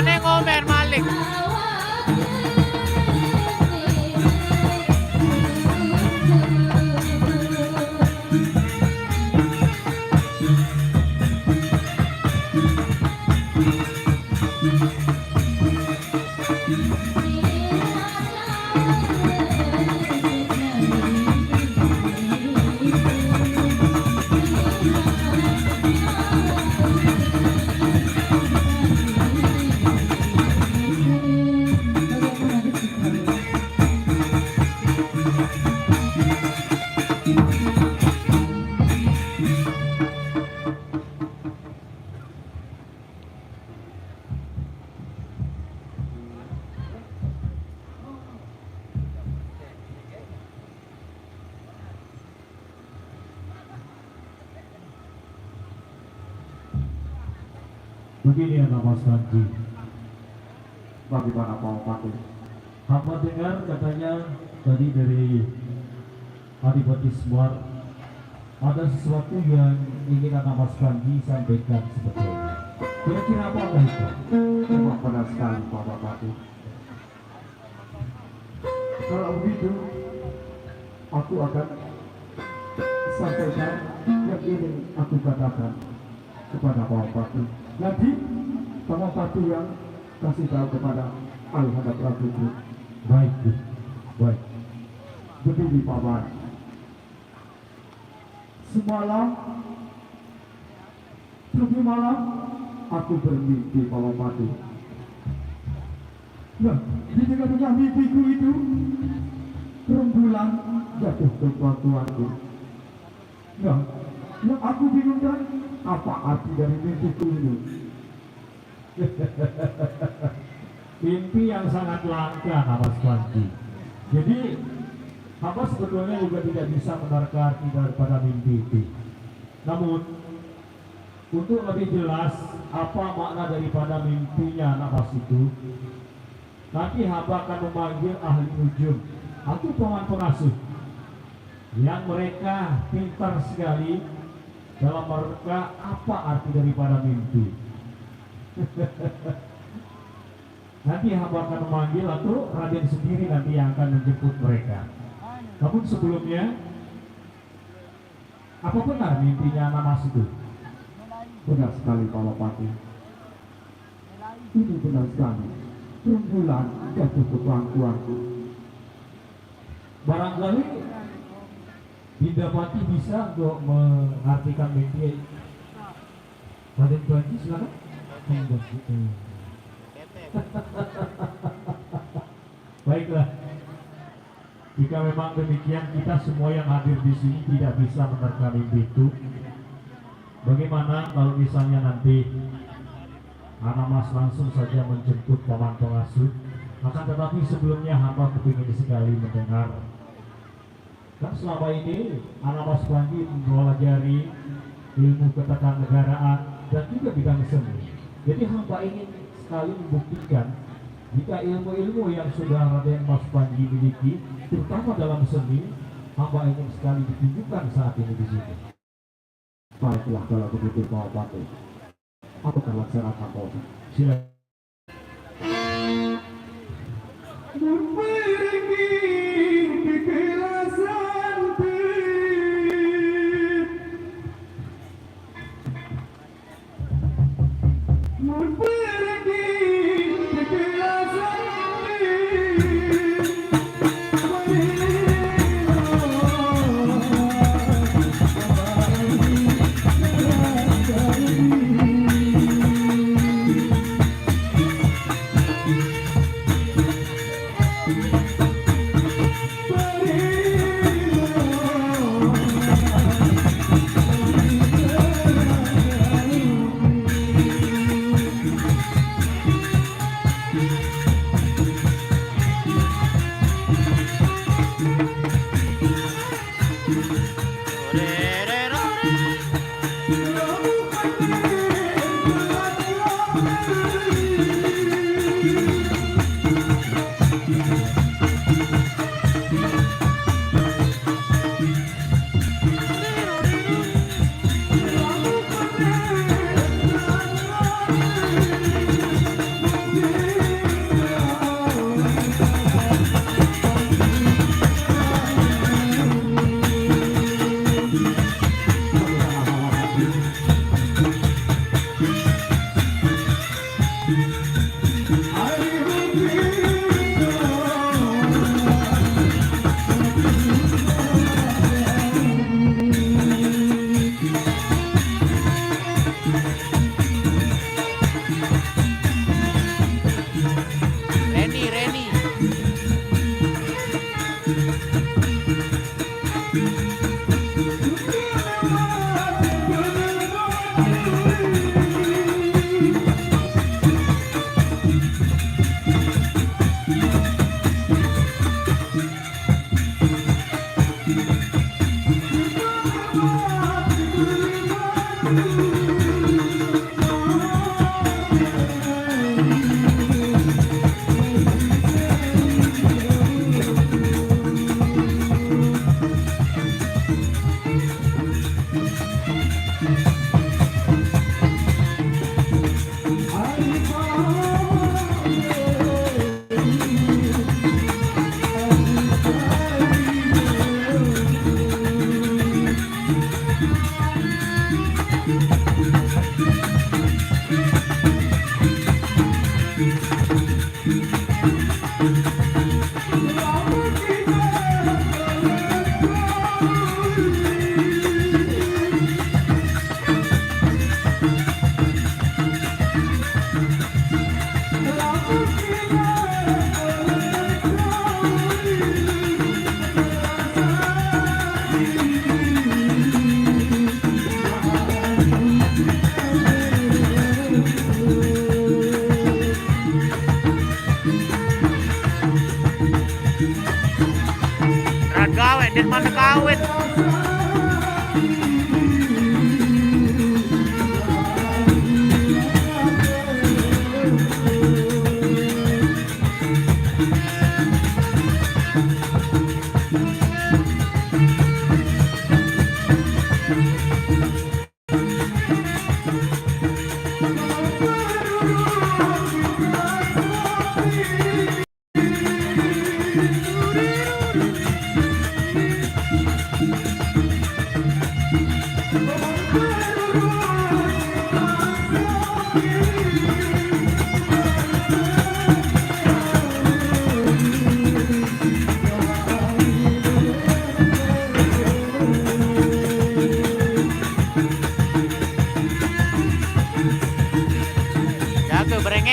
Aneh ngomer maling. Begini ya Mas Panji, Bagaimana Pak Patih? hamba dengar katanya tadi dari Adipati Semar ada sesuatu yang ingin Mas Panji sampaikan sebetulnya. Kira-kira apa itu? Terima benar sekali Pak Patih. Kalau begitu, aku akan sampaikan yang ingin aku katakan kepada Pak Patih. Nanti Pak Patih yang kasih tahu kepada Ayahanda Prabu. Baik, Bu. Baik. Begini Pak Bar. Semalam, tadi malam, aku bermimpi Pak Patih. Nah, di tengah-tengah mimpiku itu, rembulan jatuh ke batuanku. Nah, yang aku bingungkan, apa arti dari mimpiku ini? Mimpi yang sangat langka Mas Panji. Jadi hamba sebetulnya juga tidak bisa menerka arti daripada mimpi itu. Namun untuk lebih jelas apa makna daripada mimpinya Mas itu, nanti hamba akan memanggil ahli nujum atau paman pengasuh yang mereka pintar sekali dalam mereka apa arti daripada mimpi. Nanti hamba akan memanggil atau Raden sendiri nanti yang akan menjemput mereka. Namun sebelumnya Apa benar mimpinya Namas itu? Benar sekali Palapati. Ini benar sekali. Rembulan jatuh ke pangkuanku. Barangkali Bindapati bisa untuk mengartikan mimpi Raden Tuanji, silakan. Baiklah. Jika memang demikian, kita semua yang hadir di sini tidak bisa menerka mimpi itu. Bagaimana kalau misalnya nanti Anamas langsung saja menjemput Paman Pengasuh? Akan tetapi sebelumnya hamba kepingin sekali mendengar. Kan selama ini Anamas Panji mempelajari ilmu ketatanegaraan dan juga bidang seni. Jadi hamba ingin sekali membuktikan jika ilmu-ilmu yang sudah Raden Mas Panji miliki, terutama dalam seni, hamba ingin sekali ditunjukkan saat ini di sini. Baiklah kalau begitu Palapati. Aku akan laksanakan kau. Silakan.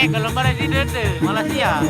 kalau lembar di dede Malaysia.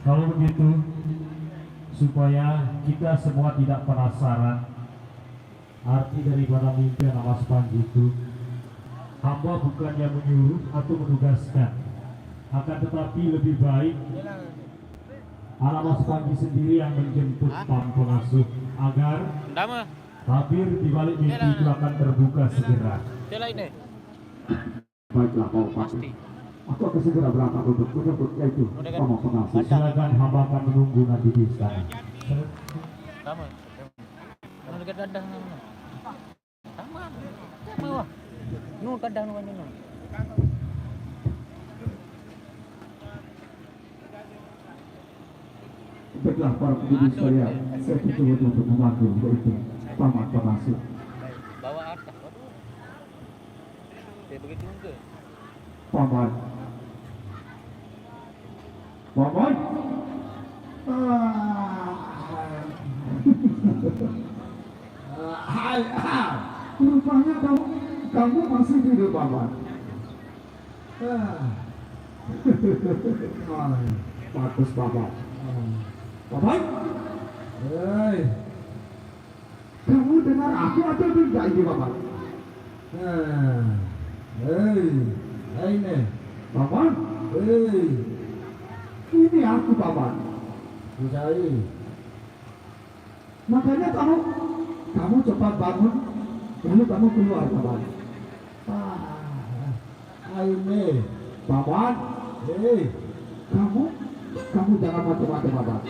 Kalau begitu, supaya kita semua tidak penasaran arti daripada mimpi Mas Panji itu, hamba bukannya menyuruh atau menugaskan, akan tetapi lebih baik Mas Panji sendiri yang menjemput Pam Pengasuh agar Dama, tabir di balik mimpi itu akan terbuka segera. jalan ini. Baiklah kau Pasti. Aku akan segera berangkat untuk menjemput yaitu Pam Pengasuh. Silakan hamba akan menunggu nanti di istana. Dama. Kamu dekat dadang mana? Sama. Sama wah. Nu kadang nu nu. Baiklah para penduduk sekalian, saya betul-betul untuk memanggil yaitu Paman Pengasuh. Bawa atas. Waduh. Dia begitu ke? Paman. Paman. Rupanya kamu masih tidur, Paman. Bagus, Paman. Paman. Hei. Kamu dengar aku atau tidak ini, Paman? Hei. Ini. Paman. Hei. Ini aku, Paman. Budai. Makanya kamu cepat bangun, lalu kamu keluar, Paman. Ini, Paman. Hei, kamu jangan macam-macam, Paman.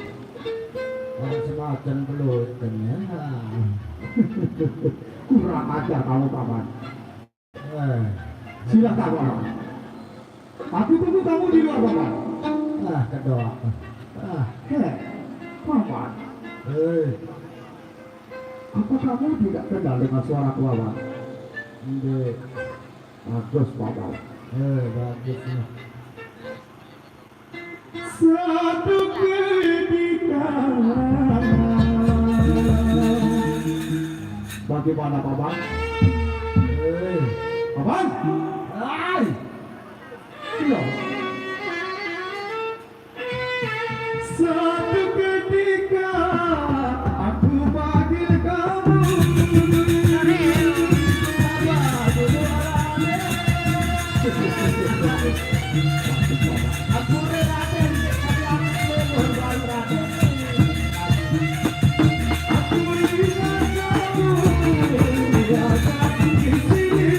Orang semacam pelutan ya. Kurang ajar kamu, Paman. Silakan, Paman. Aku tunggu kamu di luar, Paman. Kedua. Paman. Apa kamu tidak kenal dengan suara Paman? Tidak. Bagus, Paman. Bagus. Satu ketika. Bagaimana, Paman? Paman? Hai. Loh. Satu ketika aku panggil kamu. Aku Raden, aku ingat kamu, aku di sini,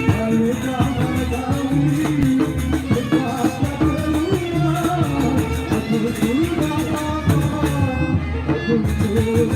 lalu kamu tahu, betapa keluar, aku sudah lama, aku sudah.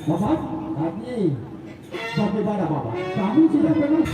Bapak, Haji, bagaimana Bapak? Kami sudah kenal.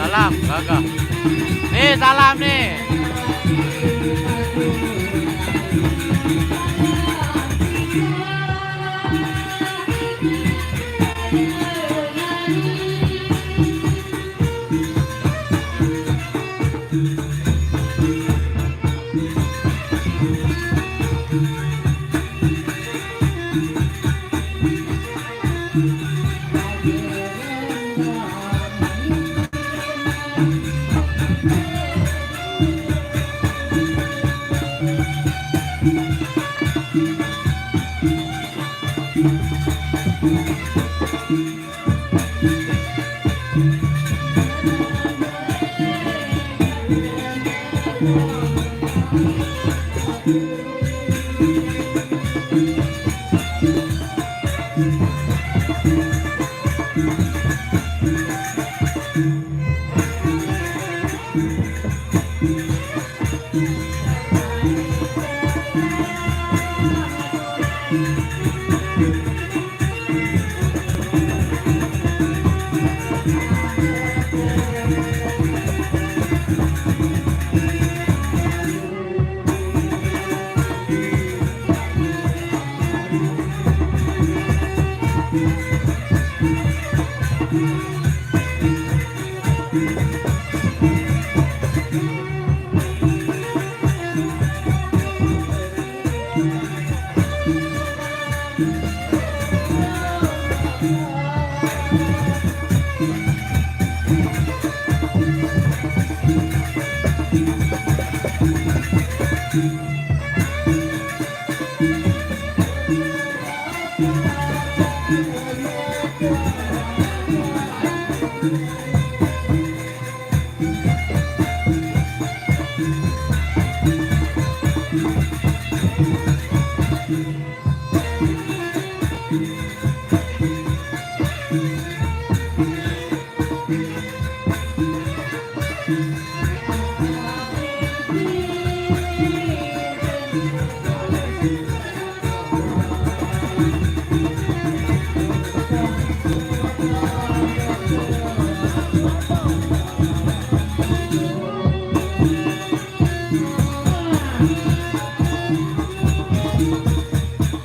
Salam, kakak. Nih, salam nih.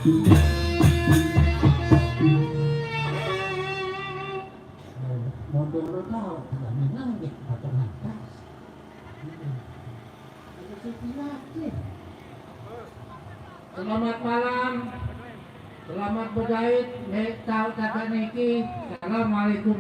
Model lo tahu, tidak memang dia potong atas. Selamat malam, selamat berjahit, tahu kata Niki. Assalamualaikum